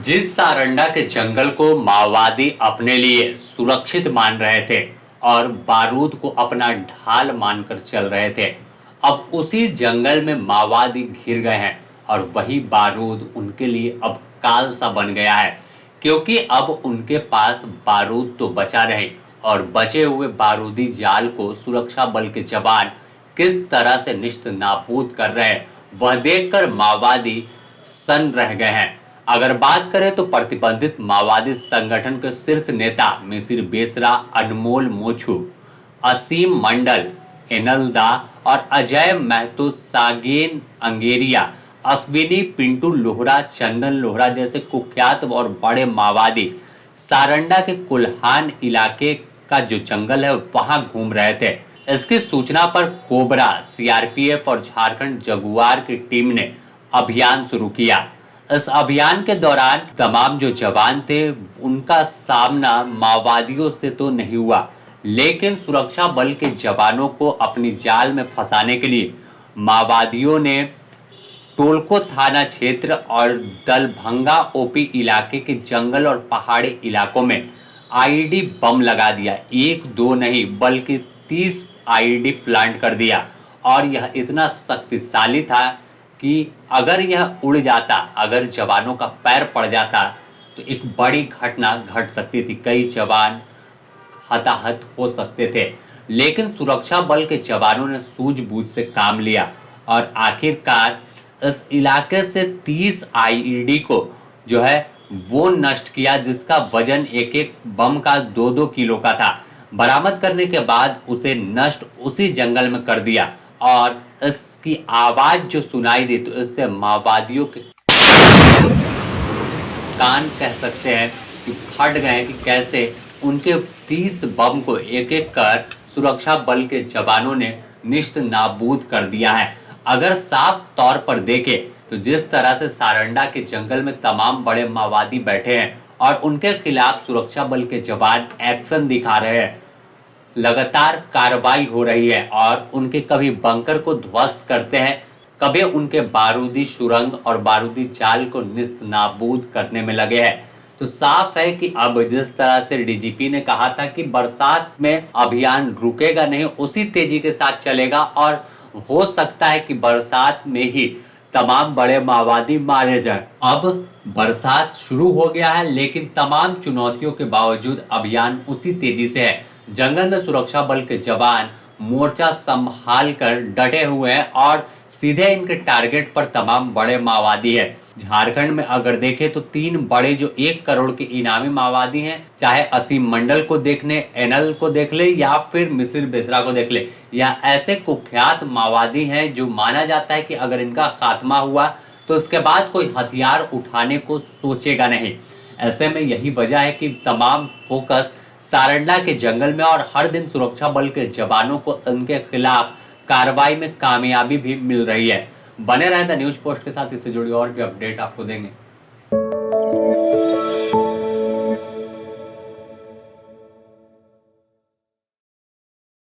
जिस सारंडा के जंगल को माओवादी अपने लिए सुरक्षित मान रहे थे और बारूद को अपना ढाल मानकर चल रहे थे, अब उसी जंगल में माओवादी घिर गए हैं और वही बारूद उनके लिए अब काल सा बन गया है। क्योंकि अब उनके पास बारूद तो बचा नहीं और बचे हुए बारूदी जाल को सुरक्षा बल के जवान किस तरह से निश्चित नाबूद कर रहे हैं, वह देखकर माओवादी सन्न रह गए हैं। अगर बात करें तो प्रतिबंधित माओवादी संगठन के शीर्ष नेता मिसिर बेसरा, अनमोल मोचू, असीम मंडल, एनलदा और अजय महतो, सागेन अंगेरिया, अश्विनी पिंटू लोहरा, चंदन लोहरा जैसे कुख्यात और बड़े माओवादी सारंडा के कुल्हान इलाके का जो जंगल है वहां घूम रहे थे। इसकी सूचना पर कोबरा, सीआरपीएफ और झारखंड जगुआर की टीम ने अभियान शुरू किया। इस अभियान के दौरान तमाम जो जवान थे उनका सामना माओवादियों से तो नहीं हुआ, लेकिन सुरक्षा बल के जवानों को अपनी जाल में फंसाने के लिए माओवादियों ने टोलको थाना क्षेत्र और दलभंगा ओपी इलाके के जंगल और पहाड़ी इलाकों में आईईडी बम लगा दिया। एक दो नहीं बल्कि 30 आईईडी प्लांट कर दिया और यह इतना शक्तिशाली था कि अगर यह उड़ जाता, अगर जवानों का पैर पड़ जाता तो एक बड़ी घटना घट सकती थी, कई जवान हताहत हो सकते थे। लेकिन सुरक्षा बल के जवानों ने सूझबूझ से काम लिया और आखिरकार इस इलाके से 30 आईईडी को जो है वो नष्ट किया, जिसका वजन एक एक बम का 2-2 किलो का था। बरामद करने के बाद उसे नष्ट उसी जंगल में कर दिया और इसकी आवाज जो सुनाई दी तो इससे माओवादियों के कान कह सकते हैं कि फट गए कि कैसे उनके 30 बम को एक एक कर सुरक्षा बल के जवानों ने निश्चित नाबूद कर दिया है। अगर साफ तौर पर देखें तो जिस तरह से सारंडा के जंगल में तमाम बड़े माओवादी बैठे हैं और उनके खिलाफ सुरक्षा बल के जवान एक्शन दिखा रहे हैं, लगातार कार्रवाई हो रही है और उनके कभी बंकर को ध्वस्त करते हैं, कभी उनके बारूदी सुरंग और बारूदी जाल को निस्त नाबूद करने में लगे हैं। तो साफ है कि अब जिस तरह से डीजीपी ने कहा था कि बरसात में अभियान रुकेगा नहीं, उसी तेजी के साथ चलेगा और हो सकता है कि बरसात में ही तमाम बड़े माओवादी मारे जाएं। अब बरसात शुरू हो गया है, लेकिन तमाम चुनौतियों के बावजूद अभियान उसी तेजी से है। जंगल में सुरक्षा बल के जवान मोर्चा संभाल कर डटे हुए हैं और सीधे इनके टारगेट पर तमाम बड़े माओवादी है। झारखंड में अगर देखें तो 3 बड़े जो 1 करोड़ के इनामी माओवादी हैं, चाहे असीम मंडल को देख ले, एनएल को देख ले या फिर मिसिर बेसरा को देख ले, या ऐसे कुख्यात माओवादी हैं जो माना जाता है कि अगर इनका खात्मा हुआ तो इसके बाद कोई हथियार उठाने को सोचेगा नहीं। ऐसे में यही वजह है कि तमाम फोकस सारंडा के जंगल में और हर दिन सुरक्षा बल के जवानों को उनके खिलाफ कार्रवाई में कामयाबी भी मिल रही है। बने रहे द न्यूज पोस्ट के साथ, इससे जुड़ी और भी अपडेट आपको देंगे।